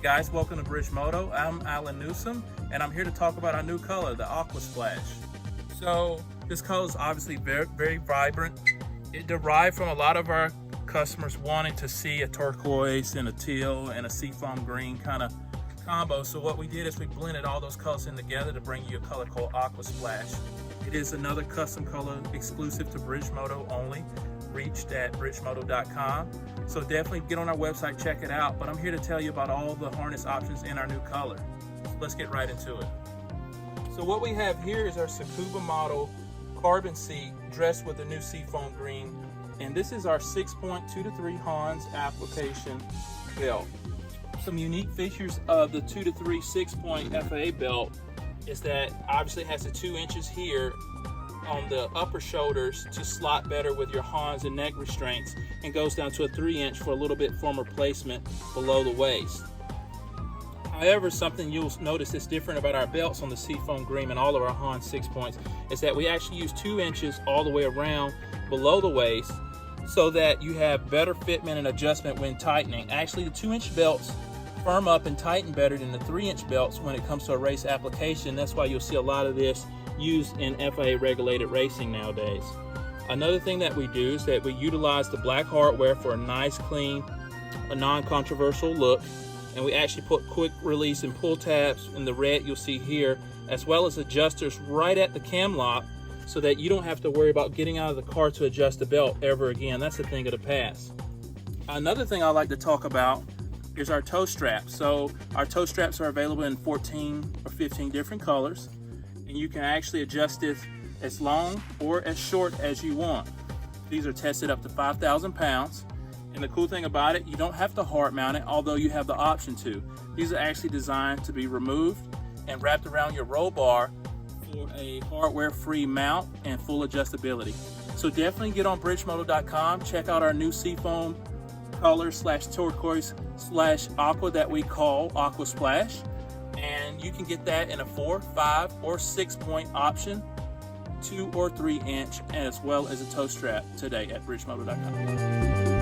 guys, welcome to BridgeMoto. I'm Alan Newsom, and I'm here to talk about our new color, the Aqua Splash. So this color is obviously very vibrant. It derived from a lot of our customers wanting to see a turquoise and a teal and a seafoam green kind of combo. So what we did is we blended all those colors in together to bring you a color called Aqua Splash. It is another custom color exclusive to BridgeMoto only, reached at BridgeMoto.com. So definitely get on our website, check it out. But I'm here to tell you about all the harness options in our new color. So let's get right into it. So what we have here is our Tsukuba model carbon seat dressed with a new seafoam green. And this is our 6.2-3 Hans application belt. Some unique features of the 2-3 6-point FIA belt is that obviously it has the 2 inches here on the upper shoulders to slot better with your Hans and neck restraints, and goes down to a 3-inch for a little bit firmer placement below the waist. However, something you'll notice that's different about our belts on the seafoam green and all of our Hans 6 points is that we actually use 2 inches all the way around below the waist so that you have better fitment and adjustment when tightening. Actually, the 2-inch belts firm up and tighten better than the 3-inch belts when it comes to a race application. That's why you'll see a lot of this used in FIA regulated racing nowadays. Another thing that we do is that we utilize the black hardware for a nice, clean, a non-controversial look. And we actually put quick release and pull tabs in the red you'll see here, as well as adjusters right at the cam lock, so that you don't have to worry about getting out of the car to adjust the belt ever again. That's a thing of the past. Another thing I like to talk about is our toe straps. So our toe straps are available in 14 or 15 different colors, and you can actually adjust it as long or as short as you want. These are tested up to 5,000 pounds. And the cool thing about it, you don't have to hard mount it, although you have the option to. These are actually designed to be removed and wrapped around your roll bar for a hardware-free mount and full adjustability. So definitely get on BridgeMoto.com, check out our new seafoam color / turquoise / aqua that we call Aqua Splash. And you can get that in a 4, 5, or 6-point option, 2 or 3 inch, as well as a toe strap today at BridgeMoto.com.